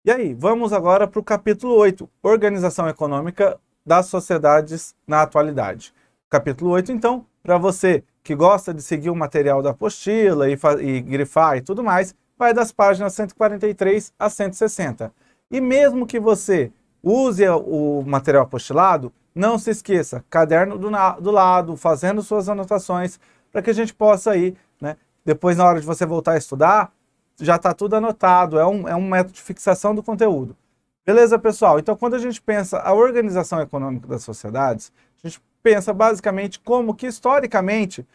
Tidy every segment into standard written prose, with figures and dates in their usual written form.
E aí, vamos agora para o capítulo 8, Organização Econômica das Sociedades na Atualidade. Capítulo 8, então, para você que gosta de seguir o material da apostila e grifar e tudo mais, vai das páginas 143 a 160. E mesmo que você use o material apostilado, não se esqueça, caderno do lado, fazendo suas anotações, para que a gente possa ir, né, depois na hora de você voltar a estudar, já está tudo anotado, é um método de fixação do conteúdo. Beleza, pessoal? Então, quando a gente pensa a organização econômica das sociedades, a gente pensa basicamente como que, historicamente,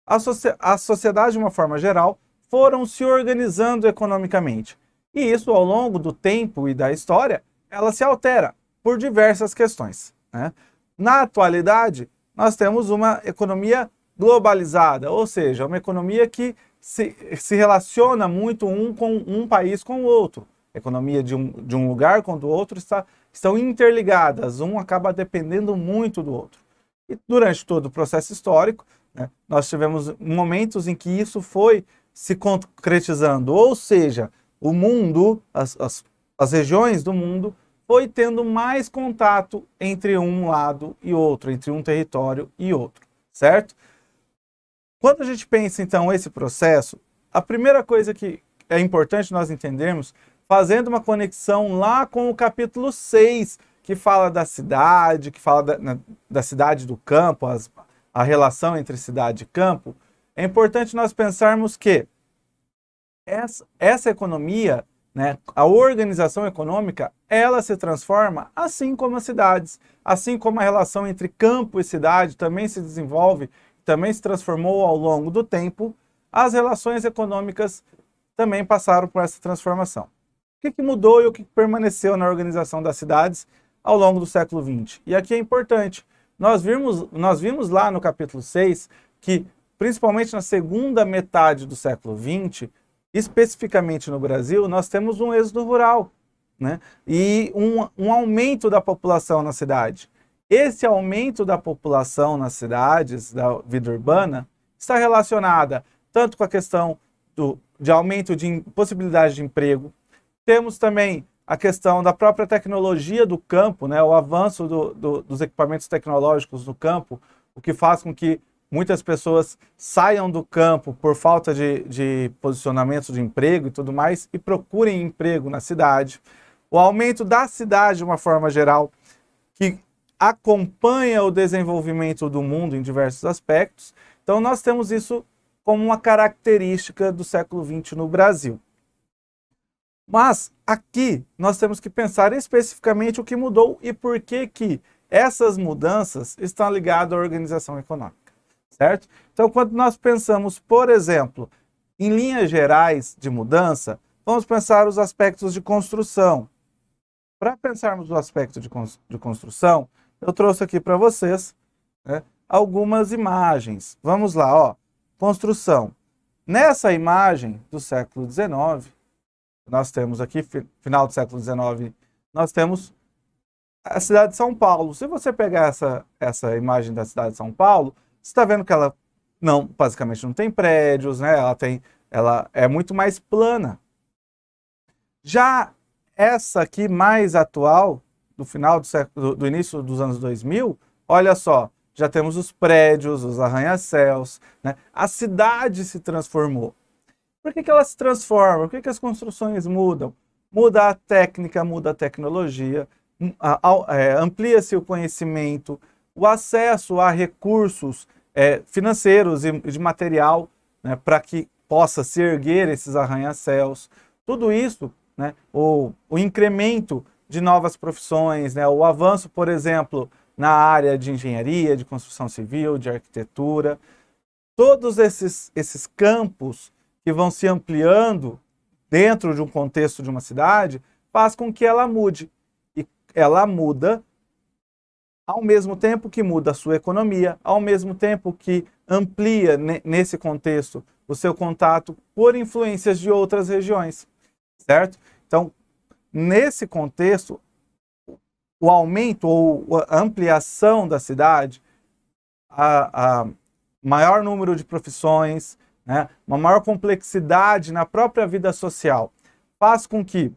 a sociedade, de uma forma geral, foram se organizando economicamente. E isso, ao longo do tempo e da história, ela se altera por diversas questões, né? Na atualidade, nós temos uma economia globalizada, ou seja, uma economia que se relaciona muito com um país com o outro. A economia de um lugar com o outro estão interligadas, um acaba dependendo muito do outro. E durante todo o processo histórico, né, nós tivemos momentos em que isso foi se concretizando, ou seja, o mundo, as regiões do mundo, foi tendo mais contato entre um lado e outro, entre um território e outro, certo? Quando a gente pensa, então, esse processo, a primeira coisa que é importante nós entendermos, fazendo uma conexão lá com o capítulo 6, que fala da cidade, que fala da cidade do campo, a relação entre cidade e campo, é importante nós pensarmos que essa economia, né, a organização econômica, ela se transforma assim como as cidades, assim como a relação entre campo e cidade também se desenvolve, também se transformou ao longo do tempo, as relações econômicas também passaram por essa transformação. O que mudou e o que permaneceu na organização das cidades ao longo do século XX? E aqui é importante, nós vimos lá no capítulo 6 que, principalmente na segunda metade do século XX, especificamente no Brasil, nós temos um êxodo rural, né? E um aumento da população na cidade. Esse aumento da população nas cidades, da vida urbana, está relacionada tanto com a questão de aumento de possibilidade de emprego. Temos também a questão da própria tecnologia do campo, né? O avanço dos equipamentos tecnológicos no campo, o que faz com que muitas pessoas saiam do campo por falta de posicionamento de emprego e tudo mais e procurem emprego na cidade. O aumento da cidade, de uma forma geral, que acompanha o desenvolvimento do mundo em diversos aspectos. Então, nós temos isso como uma característica do século XX no Brasil. Mas aqui nós temos que pensar especificamente o que mudou e por que essas mudanças estão ligadas à organização econômica, certo? Então, quando nós pensamos, por exemplo, em linhas gerais de mudança, vamos pensar os aspectos de construção. Para pensarmos o aspecto de construção, eu trouxe aqui para vocês, né, algumas imagens. Vamos lá, ó. Construção. Nessa imagem do século XIX, nós temos aqui, final do século XIX, nós temos a cidade de São Paulo. Se você pegar essa imagem da cidade de São Paulo, você está vendo que ela basicamente não tem prédios, né? Ela é muito mais plana. Já essa aqui mais atual, do final do início dos anos 2000, olha só, já temos os prédios, os arranha-céus, né? A cidade se transformou. Por que ela se transforma? Por que as construções mudam? Muda a técnica, muda a tecnologia, amplia-se o conhecimento, o acesso a recursos financeiros e de material, né, para que possa se erguer esses arranha-céus. Tudo isso, né, o incremento de novas profissões, né, o avanço, por exemplo, na área de engenharia, de construção civil, de arquitetura. Todos esses campos que vão se ampliando dentro de um contexto de uma cidade, faz com que ela mude. E ela muda ao mesmo tempo que muda a sua economia, ao mesmo tempo que amplia nesse contexto o seu contato por influências de outras regiões, certo? Então, nesse contexto, o aumento ou a ampliação da cidade, a maior número de profissões, né, uma maior complexidade na própria vida social, faz com que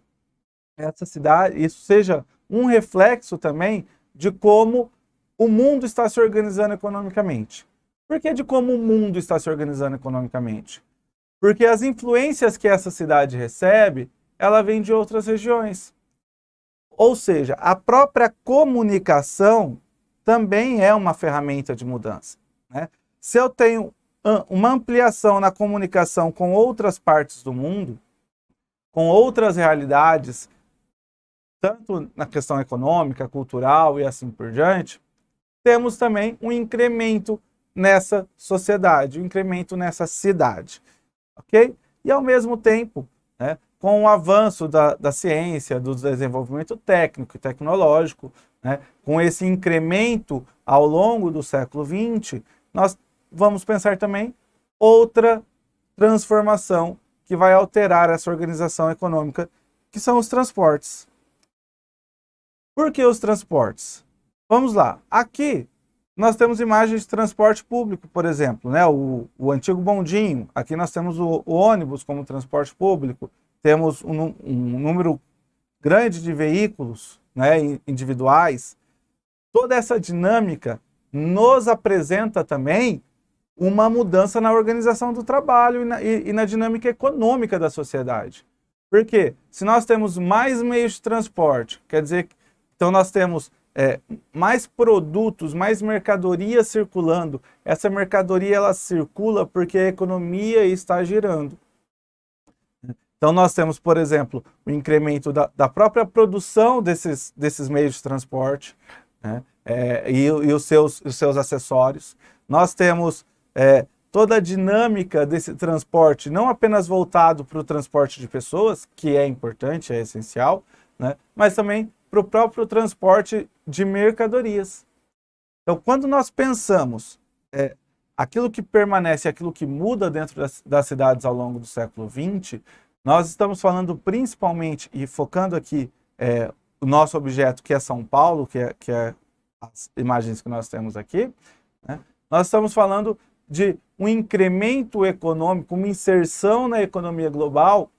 essa cidade, isso seja um reflexo também de como o mundo está se organizando economicamente. Por que de como o mundo está se organizando economicamente? Porque as influências que essa cidade recebe, ela vem de outras regiões. Ou seja, a própria comunicação também é uma ferramenta de mudança, né? Se eu tenho uma ampliação na comunicação com outras partes do mundo, com outras realidades, tanto na questão econômica, cultural e assim por diante, temos também um incremento nessa sociedade, um incremento nessa cidade, ok? E ao mesmo tempo, né, com o avanço da ciência, do desenvolvimento técnico e tecnológico, né, com esse incremento ao longo do século XX, nós vamos pensar também outra transformação que vai alterar essa organização econômica, que são os transportes. Por que os transportes? Vamos lá. Aqui nós temos imagens de transporte público, por exemplo, né? O antigo bondinho. Aqui nós temos o ônibus como transporte público. Temos um número grande de veículos, né, individuais. Toda essa dinâmica nos apresenta também uma mudança na organização do trabalho e na dinâmica econômica da sociedade. Por quê? Se nós temos mais meios de transporte, quer dizer que então nós temos mais produtos, mais mercadoria circulando. Essa mercadoria ela circula porque a economia está girando. Então nós temos, por exemplo, o incremento da própria produção desses meios de transporte, né, e os seus acessórios. Nós temos toda a dinâmica desse transporte, não apenas voltado para o transporte de pessoas, que é importante, é essencial, né, mas também para o próprio transporte de mercadorias. Então, quando nós pensamos aquilo que permanece, aquilo que muda dentro das cidades ao longo do século XX, nós estamos falando principalmente, e focando aqui o nosso objeto, que é São Paulo, que é as imagens que nós temos aqui, né? Nós estamos falando de um incremento econômico, uma inserção na economia global,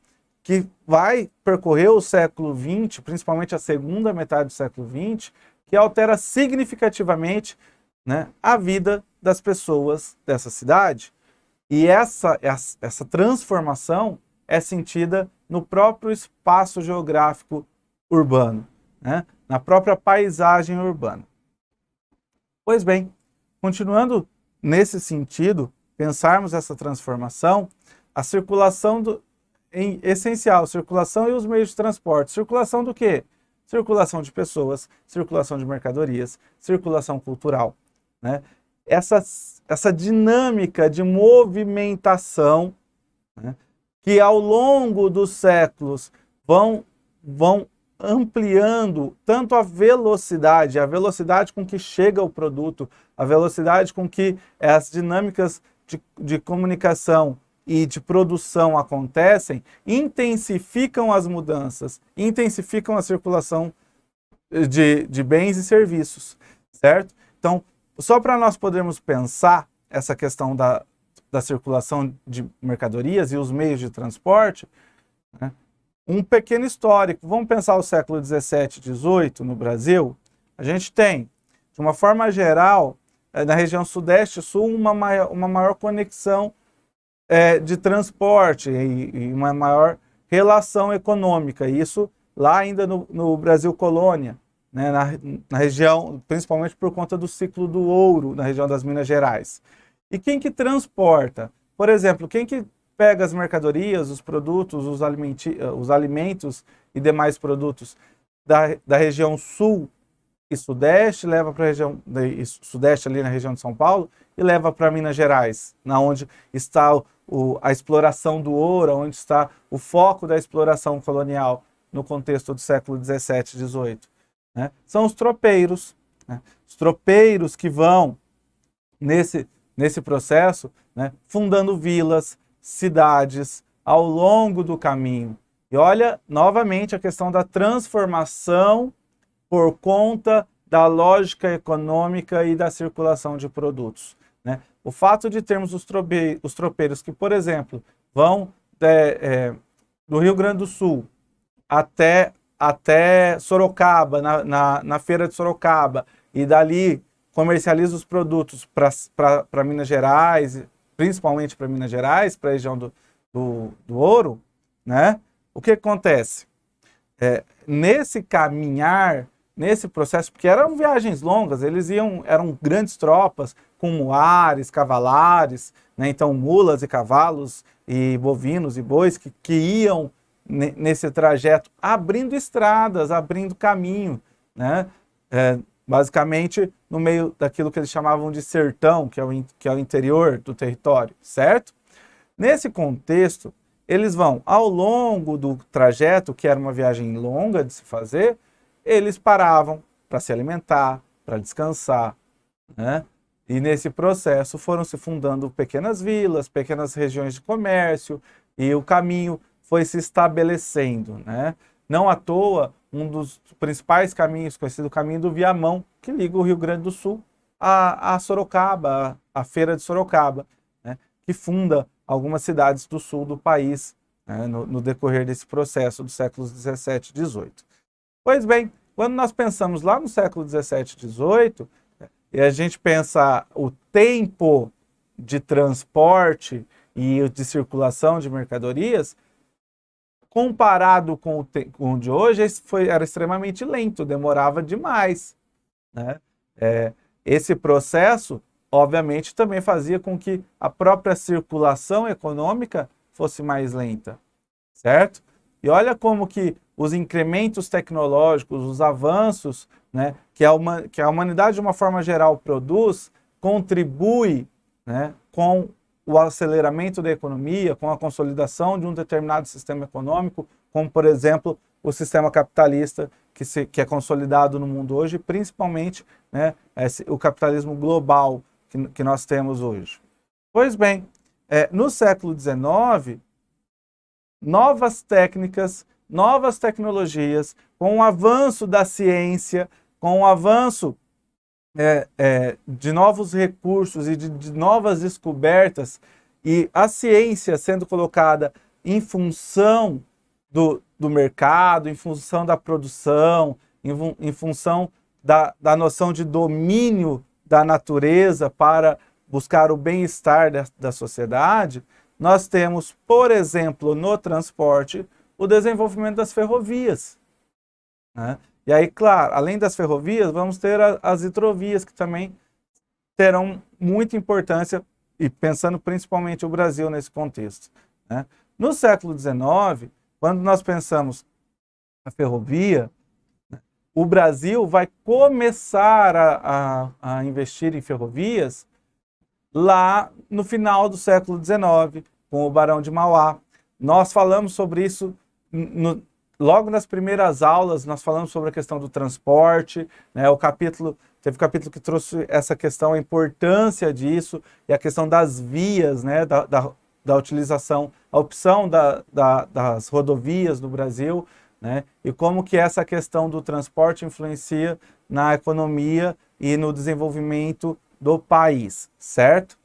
que vai percorrer o século XX, principalmente a segunda metade do século XX, que altera significativamente, né, a vida das pessoas dessa cidade. E essa transformação é sentida no próprio espaço geográfico urbano, né, na própria paisagem urbana. Pois bem, continuando nesse sentido, pensarmos essa transformação, a circulação essencial, circulação e os meios de transporte. Circulação do quê? Circulação de pessoas, circulação de mercadorias, circulação cultural, né? Essa dinâmica de movimentação, né, que ao longo dos séculos vão ampliando tanto a velocidade com que chega o produto, a velocidade com que as dinâmicas de comunicação e de produção acontecem, intensificam as mudanças, intensificam a circulação de bens e serviços, certo? Então, só para nós podermos pensar essa questão da circulação de mercadorias e os meios de transporte, né, um pequeno histórico. Vamos pensar o século 17, 18 no Brasil. A gente tem, de uma forma geral, na região sudeste e sul, uma maior conexão de transporte e uma maior relação econômica. Isso lá ainda no Brasil colônia, né, na região, principalmente por conta do ciclo do ouro, na região das Minas Gerais. E quem que transporta? Por exemplo, quem que pega as mercadorias, os produtos, os alimentos e demais produtos da região sul e sudeste, leva para a região sudeste, ali na região de São Paulo, e leva para Minas Gerais, onde está a exploração do ouro, onde está o foco da exploração colonial no contexto do século 17, 18. Né? São os tropeiros, né? Os tropeiros que vão nesse processo, né, fundando vilas, cidades ao longo do caminho. E olha, novamente, a questão da transformação por conta da lógica econômica e da circulação de produtos, né? O fato de termos os tropeiros que, por exemplo, vão do Rio Grande do Sul até até Sorocaba, na feira de Sorocaba, e dali comercializa os produtos para Minas Gerais, principalmente para Minas Gerais, para a região do ouro, né? O que acontece? Nesse caminhar, nesse processo, porque eram viagens longas, eram grandes tropas, com muares, cavalares, né? Então mulas e cavalos, e bovinos e bois que iam nesse trajeto, abrindo estradas, abrindo caminho, né? Basicamente no meio daquilo que eles chamavam de sertão, que é o interior do território, certo? Nesse contexto, eles vão, ao longo do trajeto, que era uma viagem longa de se fazer, eles paravam para se alimentar, para descansar, né? E nesse processo foram se fundando pequenas vilas, pequenas regiões de comércio, e o caminho foi se estabelecendo, né? Não à toa, um dos principais caminhos, conhecido o caminho do Viamão, que liga o Rio Grande do Sul a Sorocaba, a Feira de Sorocaba, né? Que funda algumas cidades do sul do país, né? No decorrer desse processo dos séculos 17 e 18. Pois bem, quando nós pensamos lá no século 17 e 18, e a gente pensa o tempo de transporte e de circulação de mercadorias, comparado com o de hoje, era extremamente lento, demorava demais, né? Esse processo, obviamente, também fazia com que a própria circulação econômica fosse mais lenta, certo? E olha como que os incrementos tecnológicos, os avanços, né, que a humanidade, de uma forma geral, produz, contribui, né, com o aceleramento da economia, com a consolidação de um determinado sistema econômico, como, por exemplo, o sistema capitalista que é consolidado no mundo hoje, principalmente, né, o capitalismo global que nós temos hoje. Pois bem, no século XIX, novas técnicas, novas tecnologias, com o avanço da ciência, com o avanço de novos recursos e de novas descobertas, e a ciência sendo colocada em função do mercado, em função da produção, em função da noção de domínio da natureza para buscar o bem-estar da sociedade, nós temos, por exemplo, no transporte, o desenvolvimento das ferrovias, né? E aí, claro, além das ferrovias, vamos ter as hidrovias, que também terão muita importância, e pensando principalmente o Brasil nesse contexto, né? No século XIX, quando nós pensamos na ferrovia, o Brasil vai começar a investir em ferrovias lá no final do século XIX, com o Barão de Mauá. Nós falamos sobre isso logo nas primeiras aulas, nós falamos sobre a questão do transporte, né? Teve um capítulo que trouxe essa questão, a importância disso, e a questão das vias, né? Da utilização, a opção das rodovias no Brasil, né? E como que essa questão do transporte influencia na economia e no desenvolvimento do país, certo?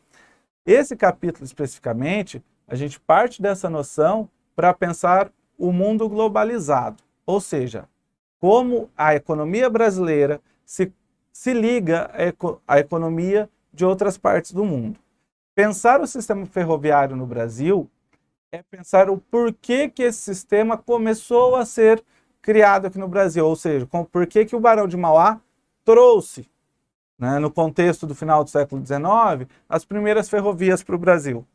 Esse capítulo especificamente, a gente parte dessa noção para pensar o mundo globalizado, ou seja, como a economia brasileira se liga à economia de outras partes do mundo. Pensar o sistema ferroviário no Brasil é pensar o porquê que esse sistema começou a ser criado aqui no Brasil, ou seja, por que o Barão de Mauá trouxe, né, no contexto do final do século XIX, as primeiras ferrovias para o Brasil.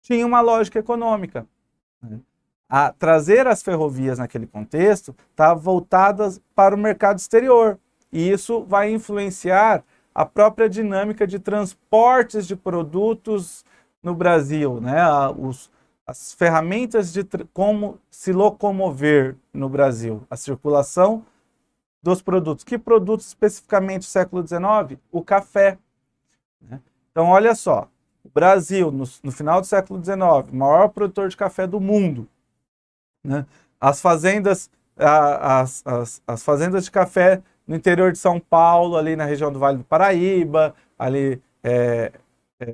Tinha uma lógica econômica, né? A trazer as ferrovias naquele contexto está voltadas para o mercado exterior, e isso vai influenciar a própria dinâmica de transportes de produtos no Brasil, né? As ferramentas de como se locomover no Brasil, a circulação dos produtos. Que produtos especificamente do século XIX? O café, né? Então, olha só, o Brasil, no final do século XIX, maior produtor de café do mundo, né? As fazendas de café no interior de São Paulo, ali na região do Vale do Paraíba, ali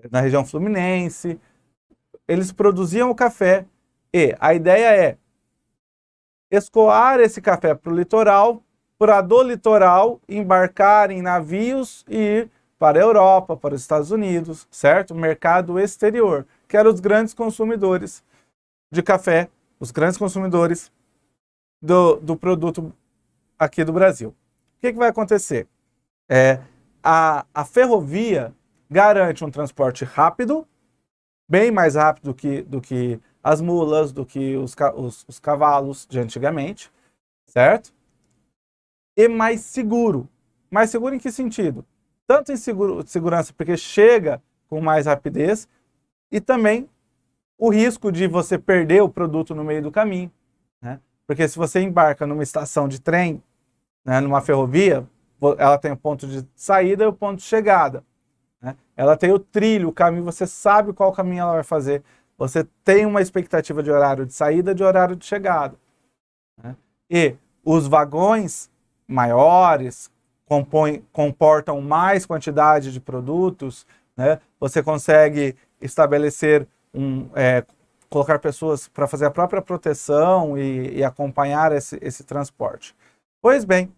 na região fluminense, eles produziam o café, e a ideia é escoar esse café para o litoral, para do litoral embarcar em navios e ir para a Europa, para os Estados Unidos, certo? Mercado exterior, que eram os grandes consumidores de café, os grandes consumidores do produto aqui do Brasil. O que vai acontecer? A ferrovia garante um transporte rápido, bem mais rápido do que as mulas, do que os cavalos de antigamente, certo? E mais seguro. Mais seguro em que sentido? Tanto em segurança, porque chega com mais rapidez, e também o risco de você perder o produto no meio do caminho, né? Porque se você embarca numa estação de trem, né, numa ferrovia, ela tem o ponto de saída e o ponto de chegada, né? Ela tem o trilho, o caminho, você sabe qual caminho ela vai fazer. Você tem uma expectativa de horário de saída, de horário de chegada, né? E os vagões maiores comportam mais quantidade de produtos, né? Você consegue estabelecer colocar pessoas para fazer a própria proteção e acompanhar esse transporte. Pois bem,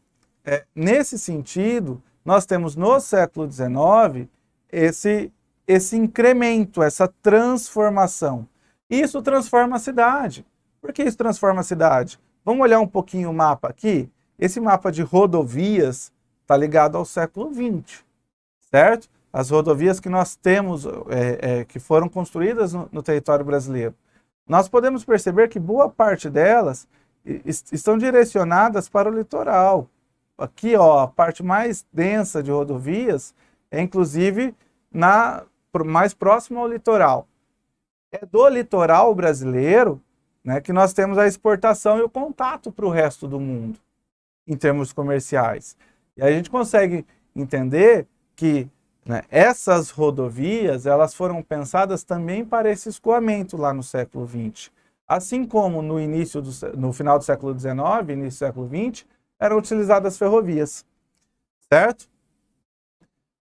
nesse sentido, nós temos no século XIX esse incremento, essa transformação. Isso transforma a cidade. Por que isso transforma a cidade? Vamos olhar um pouquinho o mapa aqui. Esse mapa de rodovias está ligado ao século XX, certo? As rodovias que nós temos, que foram construídas no território brasileiro. Nós podemos perceber que boa parte delas estão direcionadas para o litoral. Aqui, ó, a parte mais densa de rodovias é inclusive mais próxima ao litoral. É do litoral brasileiro, né, que nós temos a exportação e o contato para o resto do mundo, em termos comerciais. E aí a gente consegue entender que, né, essas rodovias, elas foram pensadas também para esse escoamento lá no século XX. Assim como no final do século XIX, início do século XX, eram utilizadas ferrovias, certo?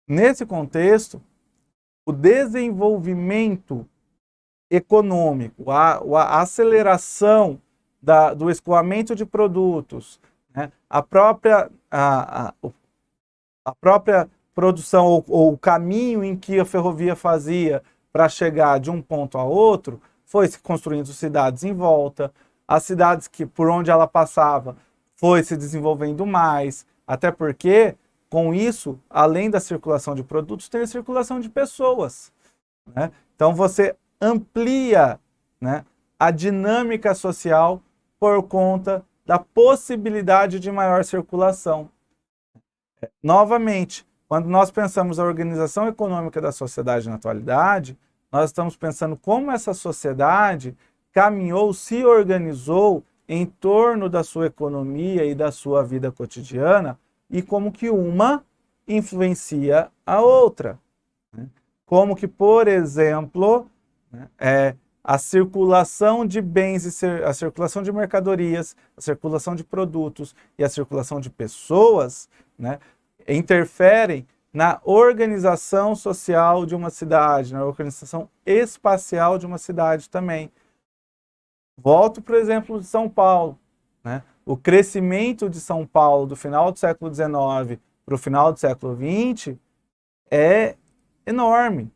Nesse contexto, o desenvolvimento econômico, a aceleração do escoamento de produtos, né, a própria produção ou o caminho em que a ferrovia fazia para chegar de um ponto a outro, foi se construindo cidades em volta, as cidades por onde ela passava foi se desenvolvendo mais, até porque com isso, além da circulação de produtos, tem a circulação de pessoas, né? Então você amplia, né, a dinâmica social por conta da possibilidade de maior circulação. Novamente, quando nós pensamos a organização econômica da sociedade na atualidade, nós estamos pensando como essa sociedade caminhou, se organizou em torno da sua economia e da sua vida cotidiana, e como que uma influencia a outra, né? Como que, por exemplo, né, a circulação de bens, a circulação de mercadorias, a circulação de produtos e a circulação de pessoas, né, interferem na organização social de uma cidade, na organização espacial de uma cidade também. Volto para o exemplo de São Paulo, né? O crescimento de São Paulo do final do século XIX para o final do século XX é enorme,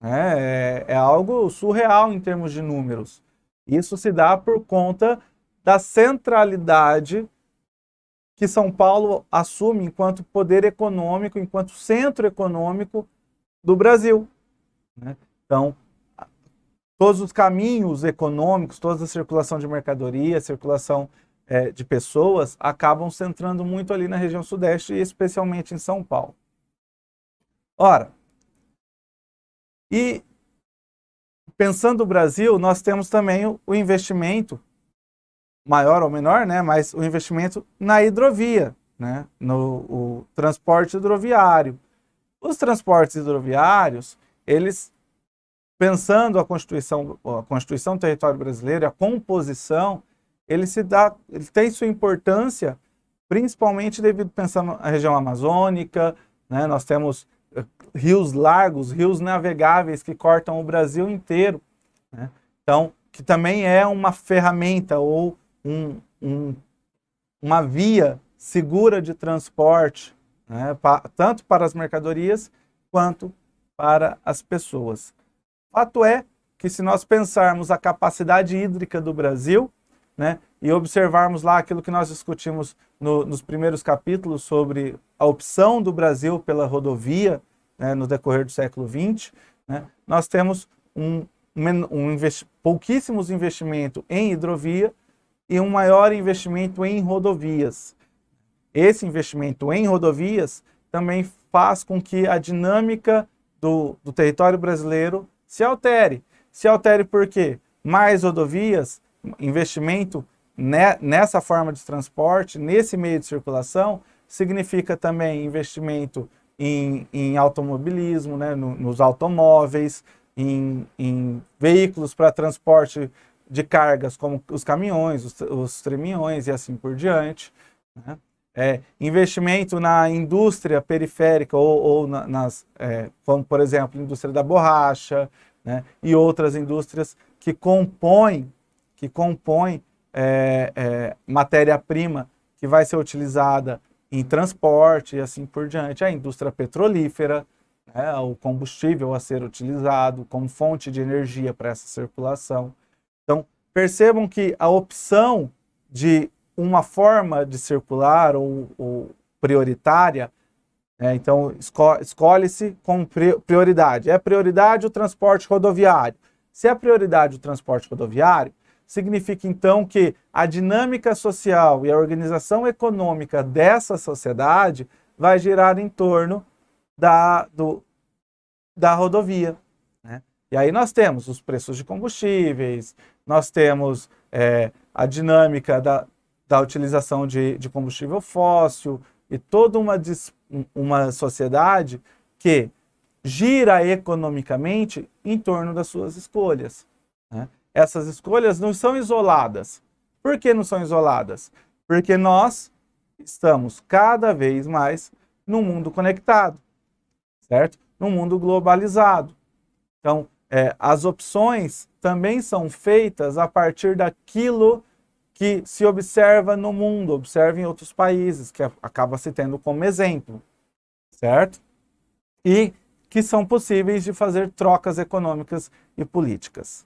né? É algo surreal em termos de números. Isso se dá por conta da centralidade que São Paulo assume enquanto poder econômico, enquanto centro econômico do Brasil, né? Então, todos os caminhos econômicos, toda a circulação de mercadoria, circulação de pessoas, acabam centrando muito ali na região sudeste e especialmente em São Paulo. Ora, e pensando no Brasil, nós temos também o investimento, maior ou menor, né, mas o investimento na hidrovia, né, no transporte hidroviário. Os transportes hidroviários, eles, pensando a Constituição do território brasileiro, a composição, ele tem sua importância, principalmente devido, pensando na região amazônica, né, nós temos rios largos, rios navegáveis que cortam o Brasil inteiro, né? Então, que também é uma ferramenta ou uma via segura de transporte, né, tanto para as mercadorias quanto para as pessoas. Fato é que, se nós pensarmos a capacidade hídrica do Brasil, né, e observarmos lá aquilo que nós discutimos nos primeiros capítulos sobre a opção do Brasil pela rodovia, né, no decorrer do século XX, né, nós temos pouquíssimos investimentos em hidrovia e um maior investimento em rodovias. Esse investimento em rodovias também faz com que a dinâmica do território brasileiro se altere. Se altere por quê? Mais rodovias, investimento nessa forma de transporte, nesse meio de circulação, significa também investimento em automobilismo, né, nos automóveis, em veículos para transporte de cargas, como os caminhões, os tremiões e assim por diante, né? Investimento na indústria periférica como, por exemplo, a indústria da borracha, né, e outras indústrias que compõem matéria-prima que vai ser utilizada em transporte e assim por diante. A indústria petrolífera, né, o combustível a ser utilizado como fonte de energia para essa circulação. Então, percebam que a opção de uma forma de circular ou prioritária, então escolhe-se como prioridade. É prioridade o transporte rodoviário. Se é prioridade o transporte rodoviário, significa então que a dinâmica social e a organização econômica dessa sociedade vai girar em torno da rodovia, né? E aí nós temos os preços de combustíveis, nós temos a dinâmica da utilização de combustível fóssil e toda uma sociedade que gira economicamente em torno das suas escolhas, né? Essas escolhas não são isoladas. Por que não são isoladas? Porque nós estamos cada vez mais num mundo conectado, certo? Num mundo globalizado. Então, as opções também são feitas a partir daquilo que se observa no mundo, observa em outros países, que acaba se tendo como exemplo, certo? E que são possíveis de fazer trocas econômicas e políticas.